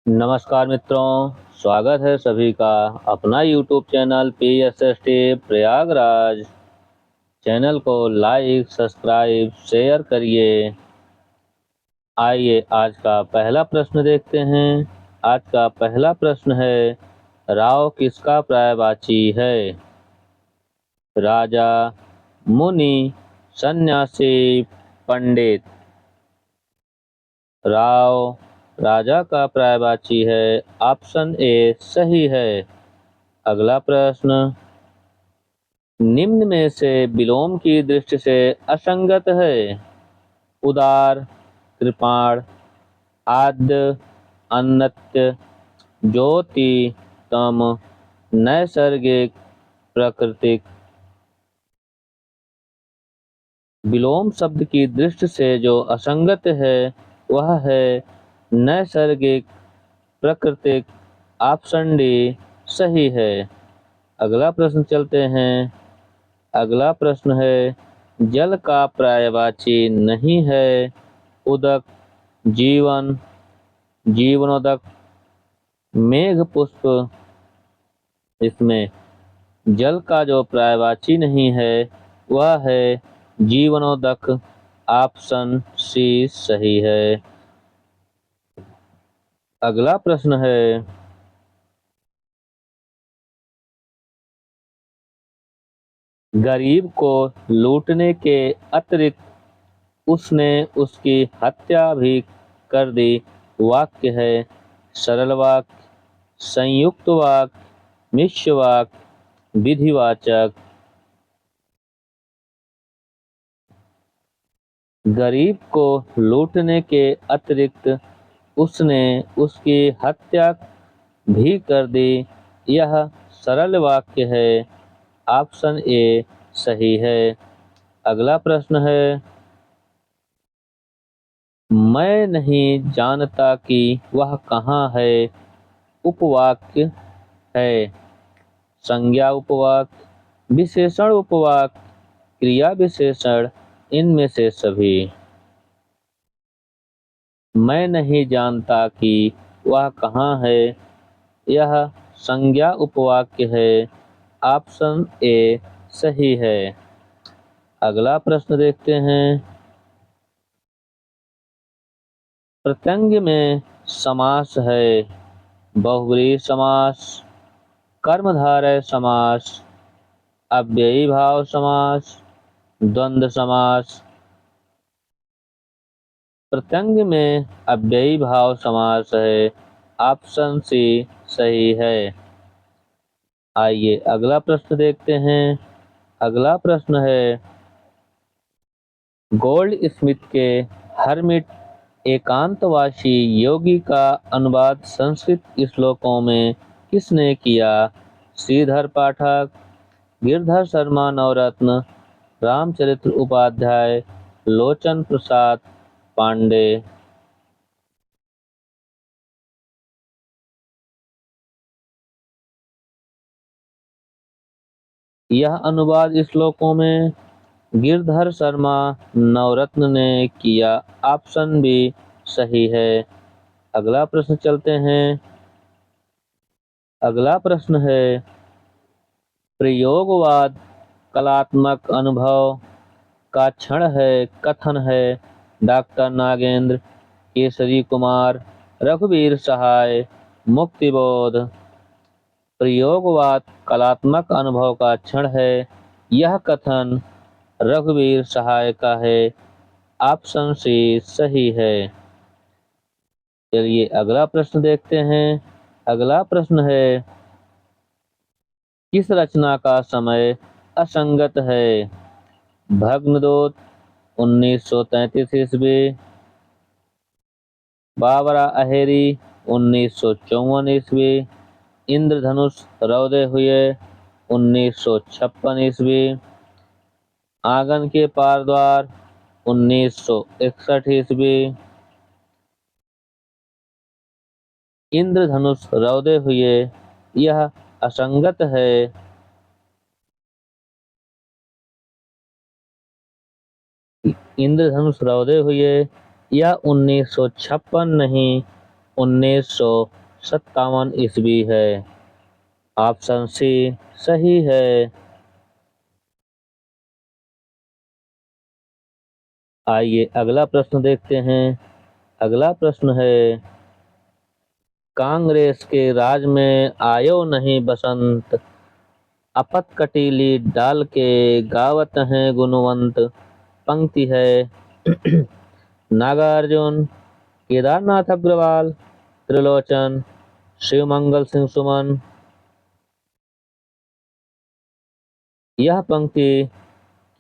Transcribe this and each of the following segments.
नमस्कार मित्रों, स्वागत है सभी का अपना YouTube channel PSST Prayagraj. Channel को लाइक, सब्सक्राइब, शेयर करिए। आइए आज का पहला प्रश्न देखते हैं। आज का पहला प्रश्न है, राव किसका पर्यायवाची है? राजा, मुनि, सन्यासी, पंडित। राव राजा का पर्यायवाची है। ऑप्शन ए सही है। अगला प्रश्न, निम्न में से विलोम की दृष्टि से असंगत है? उदार, कृपाण, आद्य, अन्नत्य, ज्योति, तम, नैसर्गिक, प्राकृतिक। विलोम शब्द की दृष्टि से जो असंगत है वह है नैसर्गिक, प्राकृतिक। ऑप्शन डी सही है। अगला प्रश्न चलते हैं। अगला प्रश्न है, जल का पर्यायवाची नहीं है? उदक, जीवन, जीवनोदक, मेघ पुष्प। इसमें जल का जो पर्यायवाची नहीं है वह है जीवनोदक। ऑप्शन सी सही है। अगला प्रश्न है, गरीब को लूटने के अतिरिक्त उसने उसकी हत्या भी कर दी। वाक्य है सरल वाक्य, संयुक्त वाक्य, मिश्र वाक्य, विधिवाचक। गरीब को लूटने के अतिरिक्त उसने उसकी हत्या भी कर दी। यह सरल वाक्य है। ऑप्शन ए सही है। अगला प्रश्न है, मैं नहीं जानता कि वह कहाँ है। उपवाक्य है संज्ञा उपवाक्य, विशेषण उपवाक्य, क्रिया विशेषण। इनमें से सभी। मैं नहीं जानता कि वह कहाँ है, यह संज्ञा उपवाक्य है। ऑप्शन ए सही है। अगला प्रश्न देखते हैं। प्रत्यंग में समास है बहुव्रीहि समास, कर्मधारय समास, अव्ययी भाव समास, द्वंद्व समास। प्रत्यंग में अव्ययी भाव समास है। ऑप्शन सी सही है। आइए अगला प्रश्न देखते हैं। अगला प्रश्न है, गोल्ड स्मिथ के हरमिट एकांतवासी योगी का अनुवाद संस्कृत श्लोकों में किसने किया? श्रीधर पाठक, गिरधर शर्मा नवरत्न, रामचरित्र उपाध्याय, लोचन प्रसाद पांडे। यह अनुवाद श्लोकों में गिरधर शर्मा नवरत्न ने किया। ऑप्शन बी सही है। अगला प्रश्न चलते हैं। अगला प्रश्न है, प्रयोगवाद कलात्मक अनुभव का क्षण है, कथन है डॉक्टर नागेंद्र, केसरी कुमार, रघुवीर सहाय, मुक्तिबोध। प्रयोगवाद कलात्मक अनुभव का क्षण है। यह कथन रघुवीर सहाय का है। ऑप्शन सी सही है। चलिए अगला प्रश्न देखते हैं। अगला प्रश्न है, किस रचना का समय असंगत है? भग्नदूत 1933 ईस्वी, बाबरा अहेरी 1954 ईस्वी, इंद्रधनुष रौदे हुए 1956 ईस्वी, आंगन के पार द्वार 1961 ईस्वी। इंद्रधनुष रौदे हुए यह असंगत है। इंद्रधनुष रौदे हुए यह 1956 नहीं 1957 ईस्वी है। ऑप्शन सी सही है। आइए अगला प्रश्न देखते हैं। अगला प्रश्न है, कांग्रेस के राज में आयो नहीं बसंत, अपत कटीली डाल के गावत हैं गुणवंत। पंक्ति है नागार्जुन, केदारनाथ अग्रवाल, त्रिलोचन, शिवमंगल सिंह सुमन। यह पंक्ति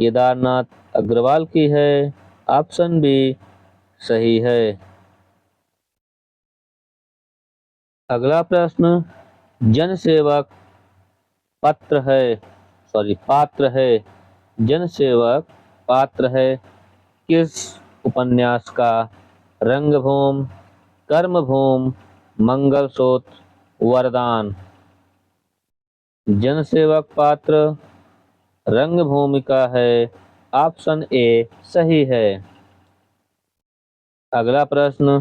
केदारनाथ अग्रवाल की है। ऑप्शन बी सही है। अगला प्रश्न, जनसेवक पात्र है। जनसेवक पात्र है किस उपन्यास का? रंगभूमि, कर्मभूमि, मंगलसूत्र, वरदान। जनसेवक पात्र रंगभूमि का है। ऑप्शन ए सही है। अगला प्रश्न,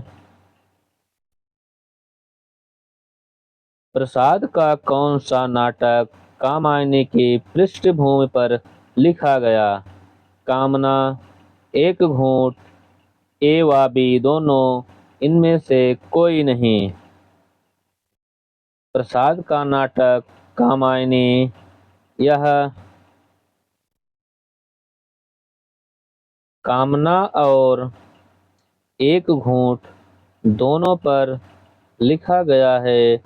प्रसाद का कौन सा नाटक कामायनी की पृष्ठभूमि पर लिखा गया? कामना, एक घूंट, ए व बी दोनों, इनमें से कोई नहीं। प्रसाद का नाटक कामायनी, यह कामना और एक घूंट दोनों पर लिखा गया है।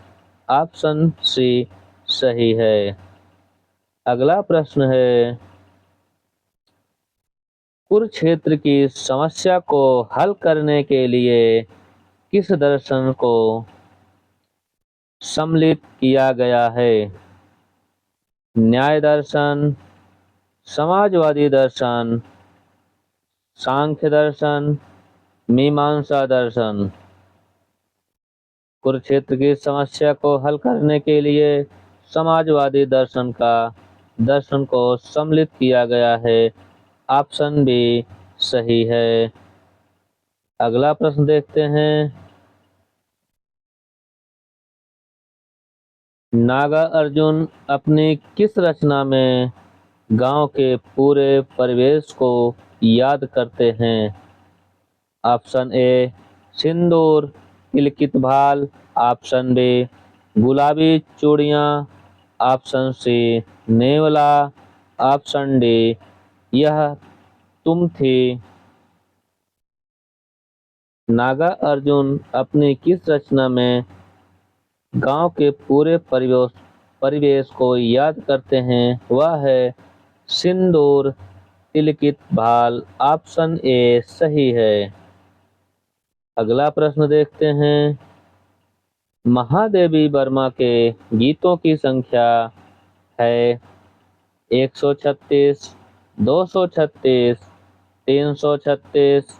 ऑप्शन सी सही है। अगला प्रश्न है, कुरुक्षेत्र की समस्या को हल करने के लिए किस दर्शन को सम्मिलित किया गया है? न्याय दर्शन, समाजवादी दर्शन, सांख्य दर्शन, मीमांसा दर्शन। कुरुक्षेत्र की समस्या को हल करने के लिए समाजवादी दर्शन को सम्मिलित किया गया है। ऑप्शन बी सही है। अगला प्रश्न देखते हैं, नागार्जुन अपनी किस रचना में गांव के पूरे परिवेश को याद करते हैं? ऑप्शन ए सिंदूर तिलकित भाल, ऑप्शन बी गुलाबी चूड़ियाँ, ऑप्शन सी नेवला, ऑप्शन डी यह तुम थी। नागार्जुन अपनी किस रचना में गांव के पूरे परिवेश को याद करते हैं? वह है सिंदूर तिलकित भाल। ऑप्शन ए सही है। अगला प्रश्न देखते हैं, महादेवी वर्मा के गीतों की संख्या है 136, 236, 336,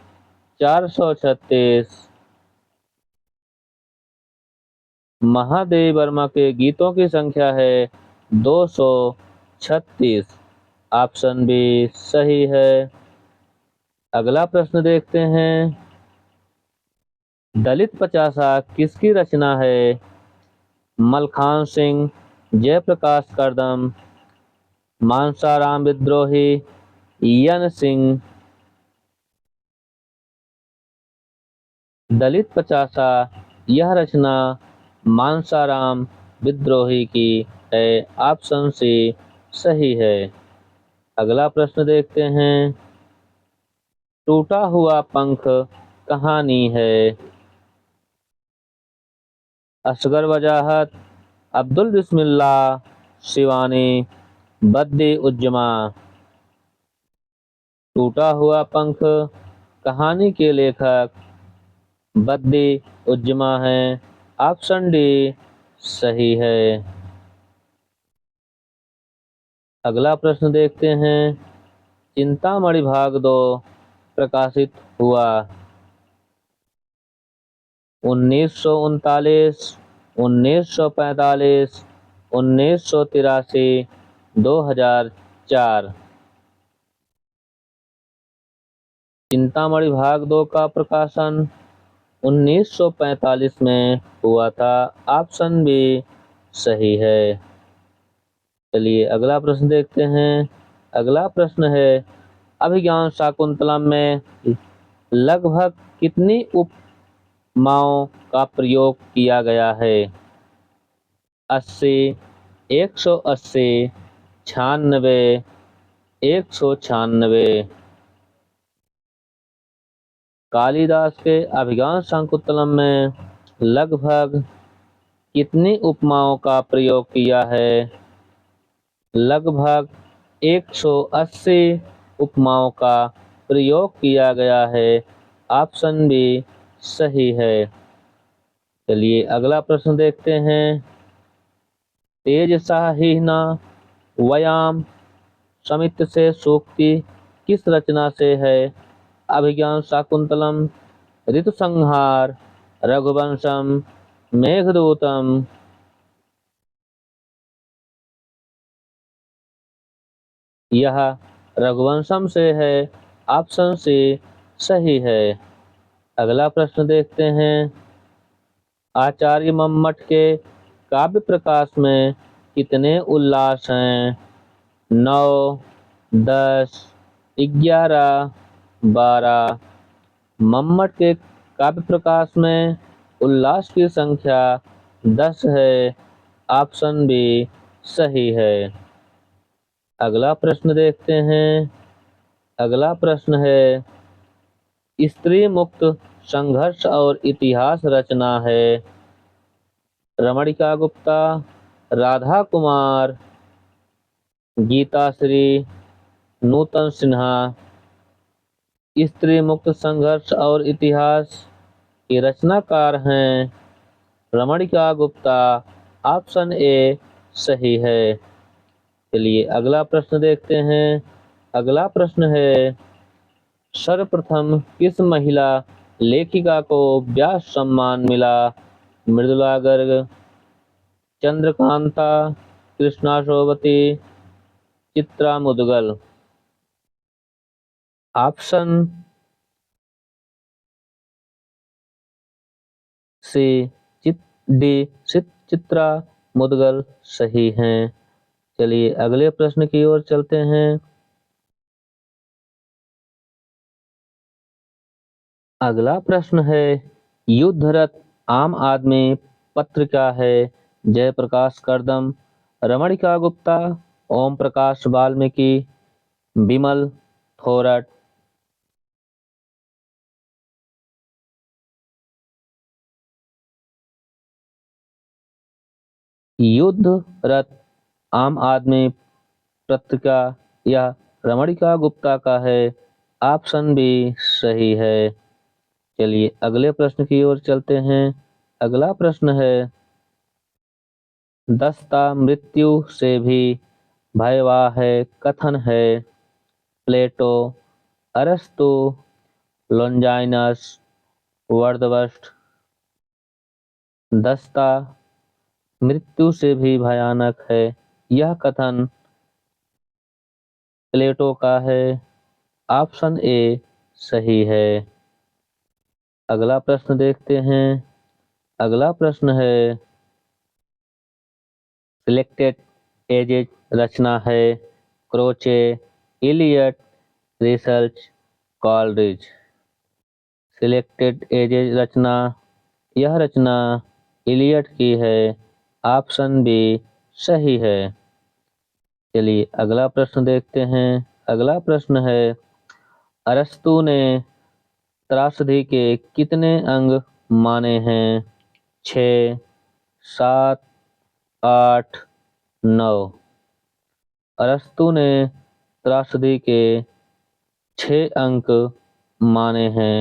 436। महादेवी वर्मा के गीतों की संख्या है 236। ऑप्शन बी सही है। अगला प्रश्न देखते हैं, दलित पचासा किसकी रचना है? मलखान सिंह, जयप्रकाश करदम, मानसाराम विद्रोही, यन सिंह। दलित पचासा यह रचना मानसाराम विद्रोही की है। ऑप्शन सी सही है। अगला प्रश्न देखते हैं, टूटा हुआ पंख कहानी है? असगर वजाहत, अब्दुल बिस्मिल्लाह, शिवानी, बद्दी उज्जमा। टूटा हुआ पंख कहानी के लेखक बद्दी उज्जमा हैं। ऑप्शन डी सही है। अगला प्रश्न देखते हैं, चिंतामणि भाग 2 प्रकाशित हुआ 1939, 1945, 1983, 2004। चिंतामणि भाग 2 का प्रकाशन 1945 में हुआ था। ऑप्शन बी सही है। चलिए अगला प्रश्न देखते हैं। अगला प्रश्न है, अभिज्ञान शाकुंतलम में लगभग कितनी उपमाओं का प्रयोग किया गया है? 80, 180, 96, 196। कालिदास के अभिज्ञान शाकुंतलम में लगभग कितनी उपमाओं का प्रयोग किया है? लगभग 180 उपमाओं का प्रयोग किया गया है। ऑप्शन बी सही है। चलिए अगला प्रश्न देखते हैं। तेज साहिना व्यायाम समित से सूक्ति किस रचना से है? अभिज्ञान शाकुंतलम, ऋतुसंहार, रघुवंशम, मेघदूतम। यह रघुवंशम से है। ऑप्शन सी सही है। अगला प्रश्न देखते हैं। आचार्य मम्मट के काव्य प्रकाश में कितने उल्लास हैं? 9, 10, 11, 12। मम्मट के काव्य प्रकाश में उल्लास की संख्या 10 है। ऑप्शन बी सही है। अगला प्रश्न देखते हैं। अगला प्रश्न है, स्त्री मुक्त संघर्ष और इतिहास रचना है? रमणिका गुप्ता, राधा कुमार, गीताश्री, नूतन सिन्हा। स्त्री मुक्त संघर्ष और इतिहास के रचनाकार हैं रमणिका गुप्ता। ऑप्शन ए सही है। चलिए अगला प्रश्न देखते हैं। अगला प्रश्न है, सर्वप्रथम किस महिला लेखिका को व्यास सम्मान मिला? Mridula Garg, Chandrakanta, Krishna Sobti, Chitra Mudgal. Option C D Chitra Mudgal सही हैं। चलिए अगले प्रश्न की ओर चलते हैं। अगला प्रश्न है, युद्धरत आम आदमी पत्रिका है? जयप्रकाश करदम, रमणिका गुप्ता, ओम प्रकाश वाल्मीकि, विमल थोरट। युद्ध रथ आम आदमी पत्रिका यह रमणिका गुप्ता का है। ऑप्शन बी सही है। चलिए अगले प्रश्न की ओर चलते हैं। अगला प्रश्न है, दस्ता मृत्यु से भी भयवाह है कथन है? प्लेटो, अरस्तु, लोंजाइनस, वर्डवर्थ। दस्ता मृत्यु से भी भयानक है, यह कथन प्लेटो का है। ऑप्शन ए सही है। अगला प्रश्न देखते हैं। अगला प्रश्न है, सिलेक्टेड एजेज रचना है? Croce, Eliot, Richards, Coleridge. Selected essays रचना, यह रचना इलियट की है। ऑप्शन बी सही है। चलिए अगला प्रश्न देखते हैं। अगला प्रश्न है, अरस्तु ने त्रासदी के कितने अंग माने हैं? 6, 7, 8, 9। अरस्तु ने त्रासदी के 6 अंक माने हैं।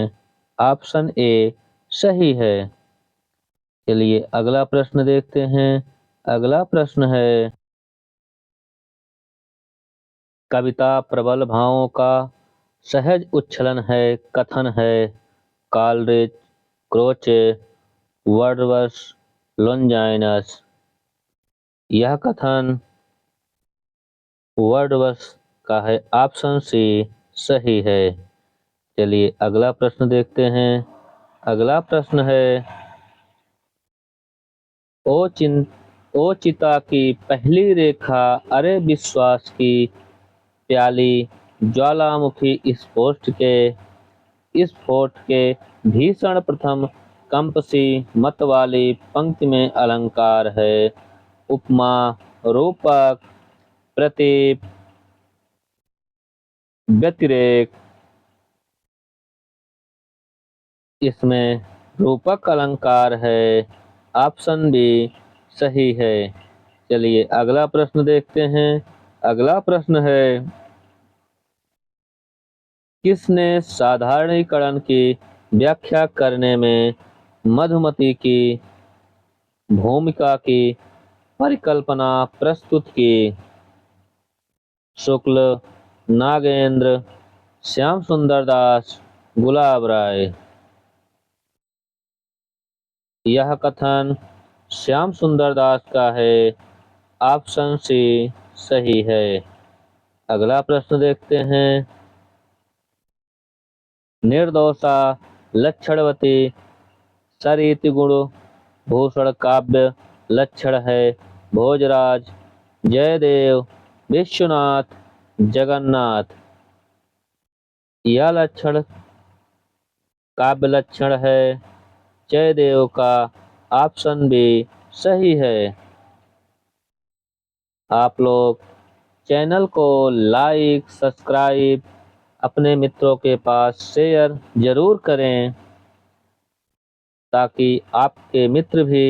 ऑप्शन ए सही है। चलिए अगला प्रश्न देखते हैं। अगला प्रश्न है, कविता प्रबल भावों का सहज उच्छलन है कथन है? Coleridge, Croce, Wordsworth, Longinus. यह कथन वर्डवर्थ का है। ऑप्शन सी सही है। चलिए अगला प्रश्न देखते हैं। अगला प्रश्न है, ओचिता की पहली रेखा अरे विश्वास की प्याली ज्वालामुखी स्फोट के भीषण प्रथम कंपसी मत वाली पंक्ति में अलंकार है। उपमा, रूपक, प्रतीप, व्यतिरेक। इसमें रूपक अलंकार है। ऑप्शन बी सही है। चलिए अगला प्रश्न देखते हैं। अगला प्रश्न है, किसने साधारणीकरण की व्याख्या करने में मधुमती की भूमिका की परिकल्पना प्रस्तुत की? शुक्ल, नागेंद्र, श्याम सुंदर दास, गुलाब राय। यह कथन श्याम सुंदर दास का है। ऑप्शन सी सही है। अगला प्रश्न देखते हैं। निर्दोषा लक्षणवती सरित गुण भूषण काव्य लक्षण है। भोजराज, जयदेव, विश्वनाथ, जगन्नाथ। यह लक्षण काव्य लक्षण है जयदेव का। ऑप्शन बी सही है। आप लोग चैनल को लाइक, सब्सक्राइब, अपने मित्रों के पास शेयर जरूर करें ताकि आपके मित्र भी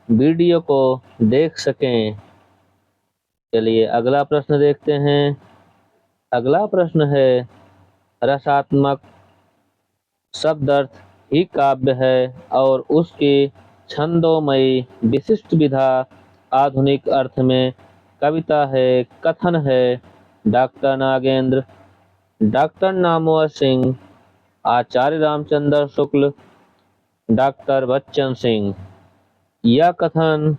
वीडियो को देख सकें। चलिए अगला प्रश्न देखते हैं। अगला प्रश्न है, रसात्मक शब्दार्थ ही काव्य है और उसकी छंदोमयी विशिष्ट विधा आधुनिक अर्थ में कविता है। कथन है डॉक्टर नागेंद्र, डॉक्टर नामवर सिंह, आचार्य रामचंद्र शुक्ल, डॉक्टर बच्चन सिंह। यह कथन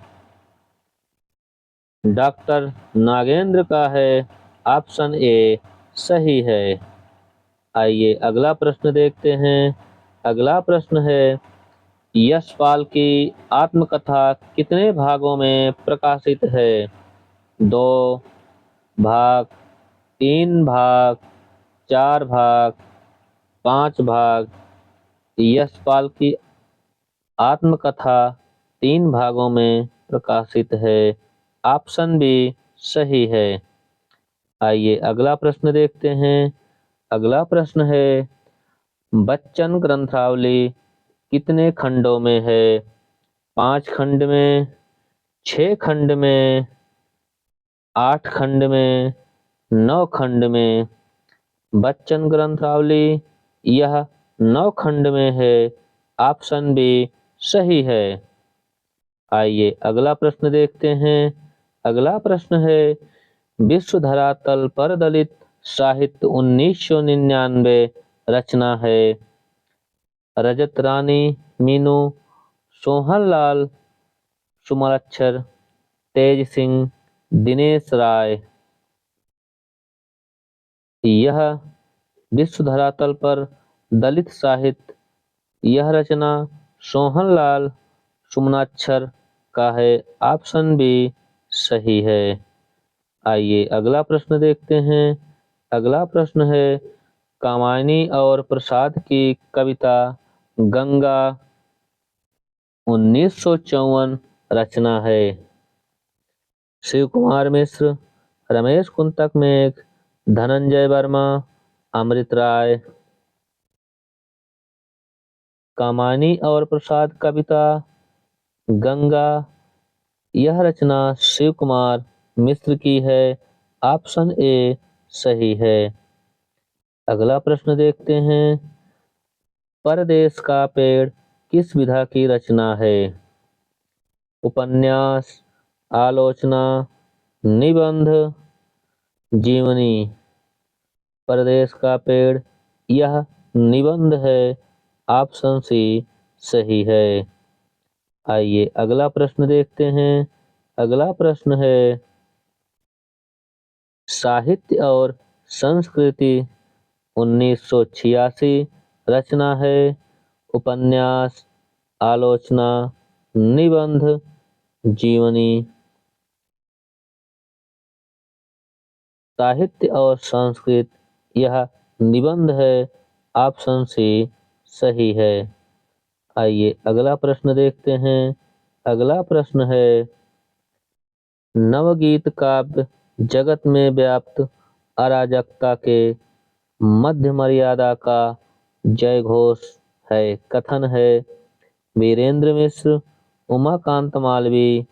डॉक्टर नागेंद्र का है। ऑप्शन ए सही है। आइए अगला प्रश्न देखते हैं। अगला प्रश्न है, यशपाल की आत्मकथा कितने भागों में प्रकाशित है? 2 भाग, 3 भाग, 4 भाग, 5 भाग। यशपाल की आत्मकथा 3 भागों में प्रकाशित है। ऑप्शन बी सही है। आइए अगला प्रश्न देखते हैं। अगला प्रश्न है, बच्चन ग्रंथावली कितने खंडों में है? 5 खंड में, 6 खंड में, 8 खंड में, 9 खंड में। बच्चन ग्रंथावली यह 9 खंड में है। ऑप्शन बी सही है। आइए अगला प्रश्न देखते हैं। अगला प्रश्न है, विश्व धरातल पर दलित साहित्य 1999 रचना है। रजत रानी, मीनू, सोहनलाल, सुमरक्षर, तेज सिंह, दिनेश राय। यह विश्व धरातल पर दलित साहित्य यह रचना सोहनलाल सुमनाक्षर का है। ऑप्शन बी सही है। आइए अगला प्रश्न देखते हैं। अगला प्रश्न है, कामायनी और प्रसाद की कविता गंगा 1954 रचना है। शिव कुमार मिश्र, रमेश कुंतक मेघ, धनंजय वर्मा, अमृत राय। कामायनी और प्रसाद कविता गंगा यह रचना शिव कुमार मिश्र की है। ऑप्शन ए सही है। अगला प्रश्न देखते हैं। परदेश का पेड़ किस विधा की रचना है? उपन्यास, आलोचना, निबंध, जीवनी। परदेश का पेड़ यह निबंध है। ऑप्शन सी सही है। आइए अगला प्रश्न देखते हैं। अगला प्रश्न है, साहित्य और संस्कृति 1986 रचना है। उपन्यास, आलोचना, निबंध, जीवनी। साहित्य और संस्कृत, यह निबंध है। ऑप्शन सी सही है। आइए अगला प्रश्न देखते हैं। अगला प्रश्न है, नवगीत काव्य जगत में व्याप्त अराजकता के मध्य मर्यादा का जय घोष है। कथन है वीरेंद्र मिश्र, उमाकांत मालवीय,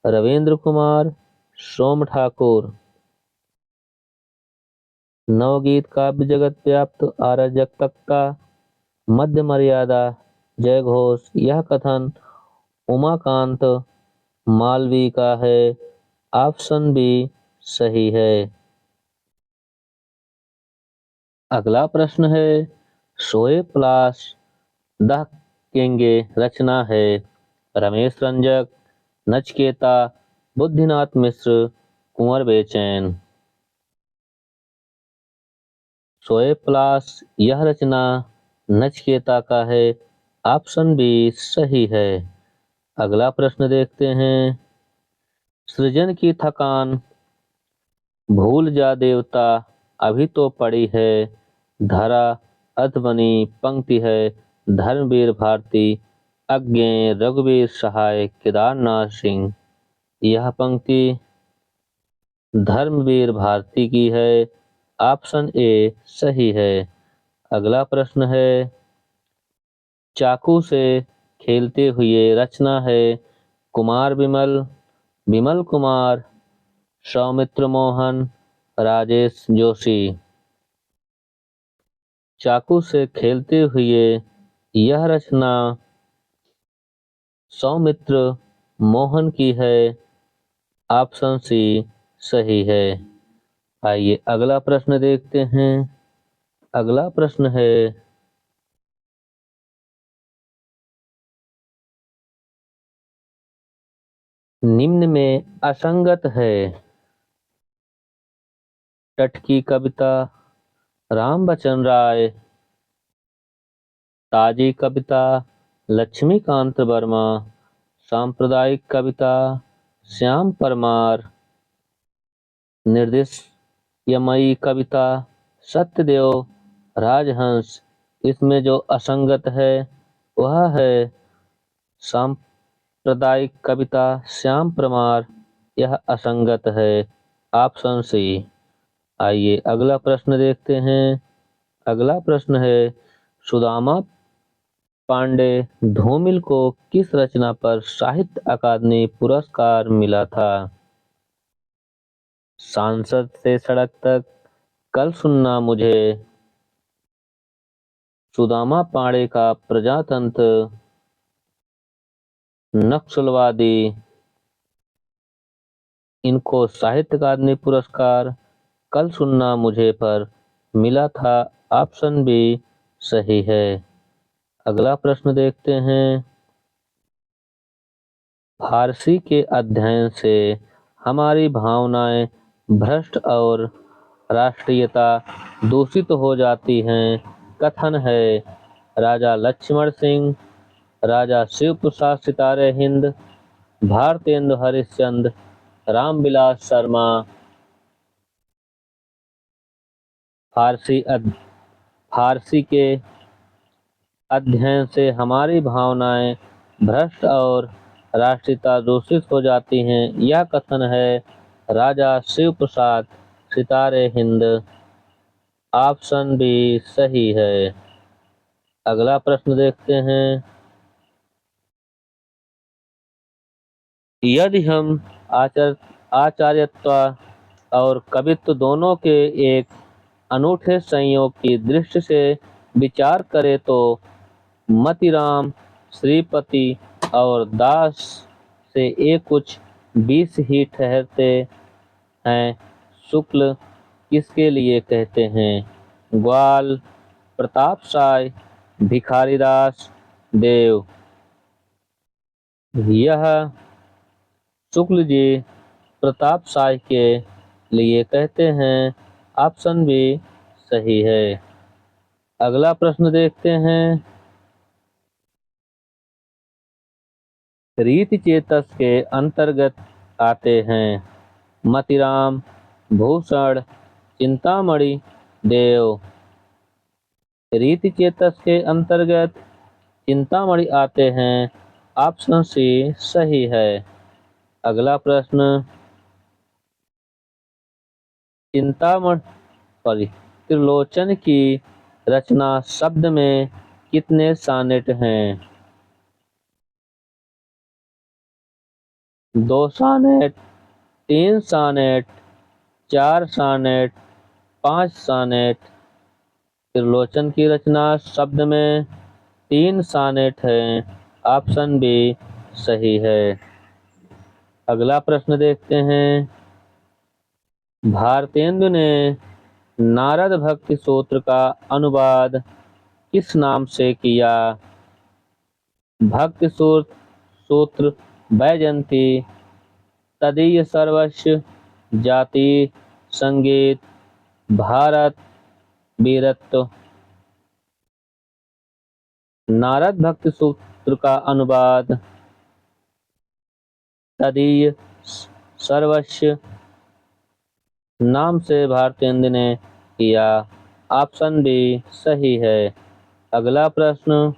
रविंद्र कुमार, सोम ठाकुर। नवगीत काव्य जगत व्याप्त अराजकता मध्य मर्यादा जय घोष, यह कथन उमाकांत मालवीय का है। ऑप्शन बी सही है। अगला प्रश्न है, सोए प्लास दह केंगे रचना है। रमेश रंजक, नचकेता, बुद्धिनाथ मिश्र, कुंवर बेचैन। सोए प्लास यह रचना नचकेता का है। ऑप्शन बी सही है। अगला प्रश्न देखते हैं, सृजन की थकान भूल जा देवता अभी तो पड़ी है। धरा अधबनी पंक्ति है धर्मवीर भारती, अज्ञेय रघुवीर सहाय, केदारनाथ सिंह। यह पंक्ति धर्मवीर भारती की है। ऑप्शन ए सही है। अगला प्रश्न है, चाकू से खेलते हुए रचना है। कुमार विमल, विमल कुमार, सौमित्र मोहन, राजेश जोशी। चाकू से खेलते हुए यह रचना सौमित्र मोहन की है। ऑप्शन सी सही है। आइए अगला प्रश्न देखते हैं। अगला प्रश्न है, निम्न में असंगत है। तट की कविता राम बचन राय, ताजी कविता लक्ष्मीकांत वर्मा, सांप्रदायिक कविता श्याम परमार, निर्देशयमयी कविता सत्यदेव राजहंस। इसमें जो असंगत है वह है सांप्रदायिक कविता श्याम परमार, यह असंगत है। Option C. आइए अगला प्रश्न देखते हैं। अगला प्रश्न है, सुदामा पांडे धूमिल को किस रचना पर साहित्य अकादमी पुरस्कार मिला था? सांसद से सड़क तक, कल सुनना मुझे, सुदामा पांडे का प्रजातंत्र, नक्सलवादी। इनको साहित्य अकादमी पुरस्कार कल सुनना मुझे पर मिला था। ऑप्शन बी सही है। अगला प्रश्न देखते हैं, फारसी के अध्ययन से हमारी भावनाएं भ्रष्ट और राष्ट्रीयता दूषित हो जाती हैं। कथन है राजा लक्ष्मण सिंह, राजा शिव प्रसाद सितारे हिंद, भारतेंदु हरिश्चंद्र, रामविलास शर्मा। फारसी के अध्ययन से हमारी भावनाएं भ्रष्ट और राष्ट्रीयता दूषित हो जाती हैं। यह कथन है राजा शिव प्रसाद सितारे हिंद। ऑप्शन बी सही है। अगला प्रश्न देखते हैं, यदि हम आचार्यत्व और कवित्व दोनों के एक अनूठे संयोग की दृष्टि से विचार करें तो मतीराम, श्रीपति और दास से एक कुछ 20 ही ठहरते हैं। शुक्ल किसके लिए कहते हैं? ग्वाल, प्रताप साय, भिखारीदास, देव। यह शुक्ल जी प्रताप साय के लिए कहते हैं। ऑप्शन बी सही है। अगला प्रश्न देखते हैं, रीति चेतस के अंतर्गत आते हैं मतिराम, भूषण, चिंतामणि, देव। रीति चेतस के अंतर्गत चिंतामणि आते हैं। ऑप्शन सी सही है। अगला प्रश्न, चिंतामणि त्रिलोचन की रचना शब्द में कितने सानेट हैं? 2 senate, 3 senate, 4 senate, 5 senate. Trilochan की रचना शब्द में 3 सानेट हैं। ऑप्शन बी सही है। अगला प्रश्न देखते हैं। भारतेंदु ने नारद भक्ति सूत्र का अनुवाद किस नाम से किया? भक्ति सूत्र वैजयंती, तदीय सर्वस्व, जाति, संगीत, भारत, वीरत्व। नारद भक्ति सूत्र का अनुवाद तदीय सर्वस्व नाम से भारतेंदु ने किया। ऑप्शन बी सही है। अगला प्रश्न,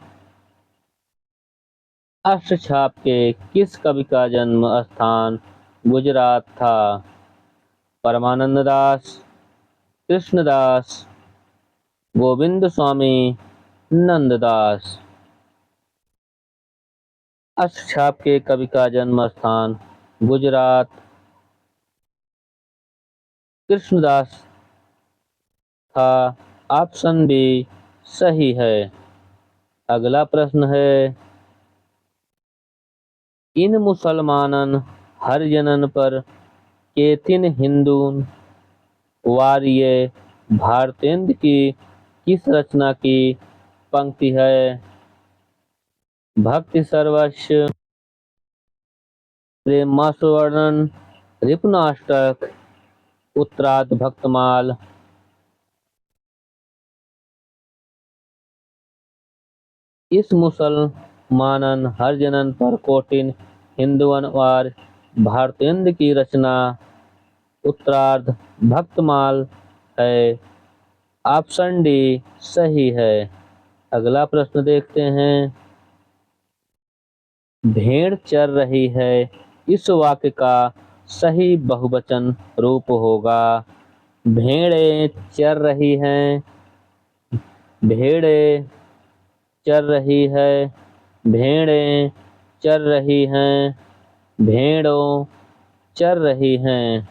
अष्टछाप के किस कवि का जन्म स्थान गुजरात था? परमानंद दास, कृष्णदास, गोविंद स्वामी, नंददास। अष्टछाप के कवि का जन्म स्थान गुजरात, कृष्णदास था। ऑप्शन बी सही है। अगला प्रश्न है, इन मुसलमानन हरिजनन पर केतिन हिंदू वार्य भारतेंदु की किस रचना की पंक्ति है? भक्ति सर्वस्व, प्रेमास्वर्णन, रिपुनाष्टक, उत्तरार्ध भक्तमाल। इस मुसलमानन हरिजनन पर कोटिन हिंदुअन वार भारतेंदु की रचना उत्तरार्ध भक्तमाल है। ऑप्शन डी सही है। अगला प्रश्न देखते हैं। भेड़ चर रही है इस वाक्य का सही बहुवचन रूप होगा? भेड़ें चर रही हैं, भेड़ें चर रही है, भेड़ें चर रही हैं, भेड़ों चर रही हैं।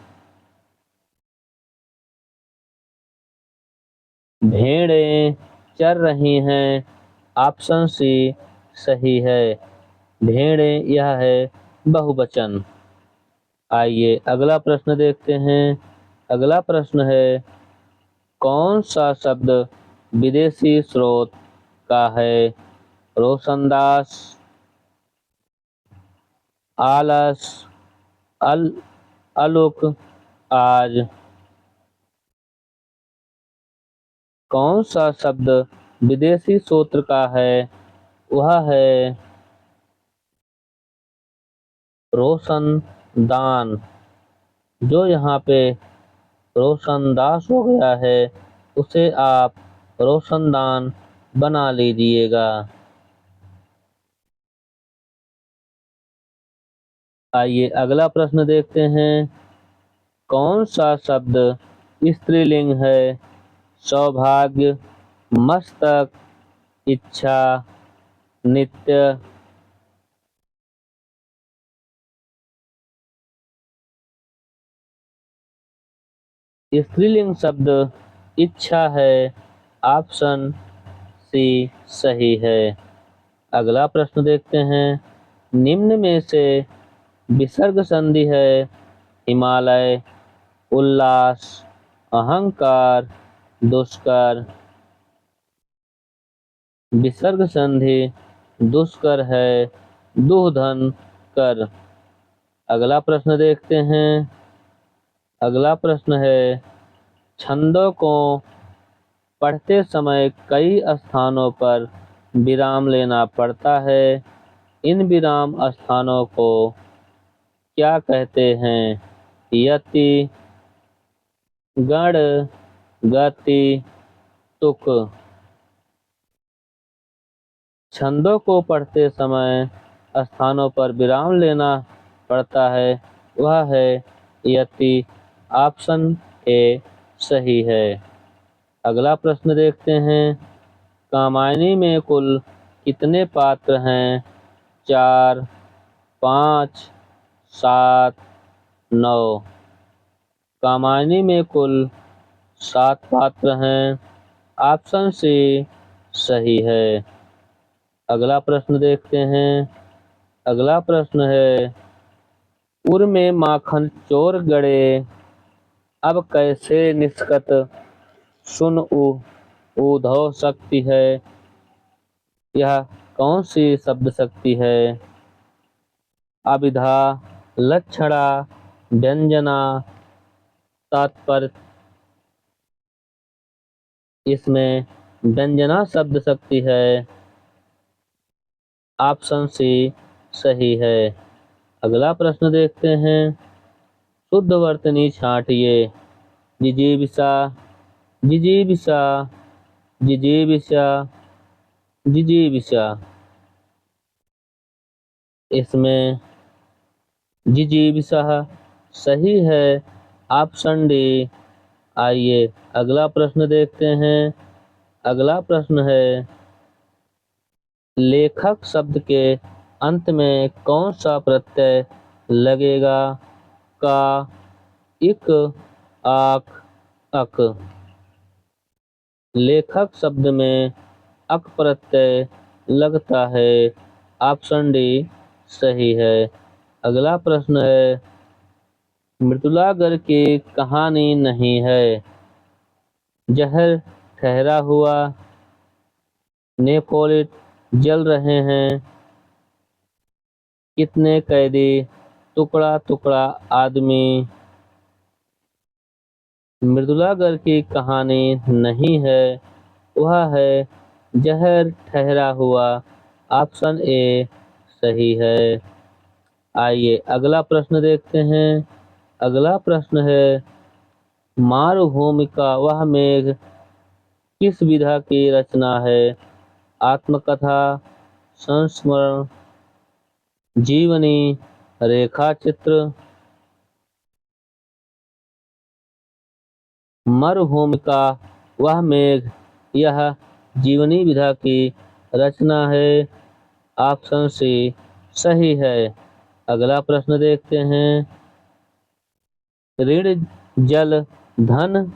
भेड़ें चर रही हैं। ऑप्शन सी सही है। भेड़ें यह है बहुवचन। आइए अगला प्रश्न देखते हैं। अगला प्रश्न है, कौन सा शब्द विदेशी स्रोत का है? रोशनदास, आलस, आलोक, आज। कौन सा शब्द विदेशी सूत्र का है? वह है रोशनदान। जो यहाँ पे रोशनदास हो गया है उसे आप रोशनदान बना लीजिएगा। आइए अगला प्रश्न देखते हैं। कौन सा शब्द स्त्रीलिंग है? सौभाग्य, मस्तक, इच्छा, नित्य। स्त्रीलिंग शब्द इच्छा है। ऑप्शन सी सही है। अगला प्रश्न देखते हैं। निम्न में से विसर्ग संधि है हिमालय, उल्लास, अहंकार, दुष्कर। विसर्ग संधि दुष्कर है, दुहधन कर। अगला प्रश्न देखते हैं। अगला प्रश्न है, छंदों को पढ़ते समय कई स्थानों पर विराम लेना पड़ता है। इन विराम स्थानों को क्या कहते हैं? यति, गण, गति, तुक। छंदों को पढ़ते समय स्थानों पर विराम लेना पड़ता है, वह है यति। ऑप्शन ए सही है। अगला प्रश्न देखते हैं। कामायनी में कुल कितने पात्र हैं? 4, 5, 7, 9। कामायनी में कुल 7 पात्र हैं। ऑप्शन सी सही है। अगला प्रश्न देखते हैं। अगला प्रश्न है, उर में माखन चोर गड़े, अब कैसे निष्कत सुन उधव शक्ति है। यह कौन सी शब्द शक्ति है? अभिधा, लक्षणा, व्यंजना, तात्पर्य। इसमें व्यंजना शब्द शक्ति है। ऑप्शन सी सही है। अगला प्रश्न देखते हैं। शुद्ध वर्तनी छांटिए। जिजीविषा, जिजीविषा, जिजीविषा, जिजीविषा। इसमें जिजीविषा सही है। Option D. आइए अगला प्रश्न देखते हैं। अगला प्रश्न है, लेखक शब्द के अंत में कौन सा प्रत्यय लगेगा? का, इक, आक, अक। लेखक शब्द में अक प्रत्यय लगता है। ऑप्शन डी सही है। अगला प्रश्न है, मृदुलागर की कहानी नहीं है। जहर ठहरा हुआ, नेपोलिट जल रहे हैं, कितने कैदी, टुकड़ा टुकड़ा आदमी। मृदुलागर की कहानी नहीं है, वह है जहर ठहरा हुआ। ऑप्शन ए सही है। आइए अगला प्रश्न देखते हैं। अगला प्रश्न है, मारुभूमि का वह मेघ किस विधा की रचना है? आत्मकथा, संस्मरण, जीवनी, रेखा चित्र। मरुभूमि का वह मेघ यह जीवनी विधा की रचना है। ऑप्शन सी सही है। अगला प्रश्न देखते हैं। ऋण जल धन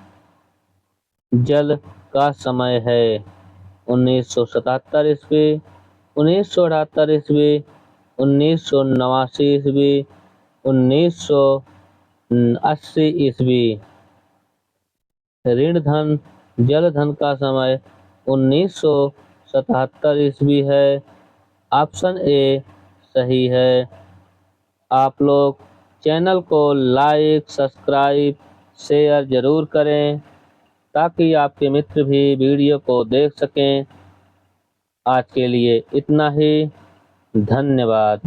जल का समय है 1977 ईस्वी, 1978 ईस्वी, 1989 ईस्वी, 1980 ईस्वी। ऋण धन जल धन का समय 1977 ईस्वी है। ऑप्शन ए सही है। आप लोग चैनल को लाइक, सब्सक्राइब, शेयर जरूर करें ताकि आपके मित्र भी वीडियो को देख सकें। आज के लिए इतना ही। धन्यवाद।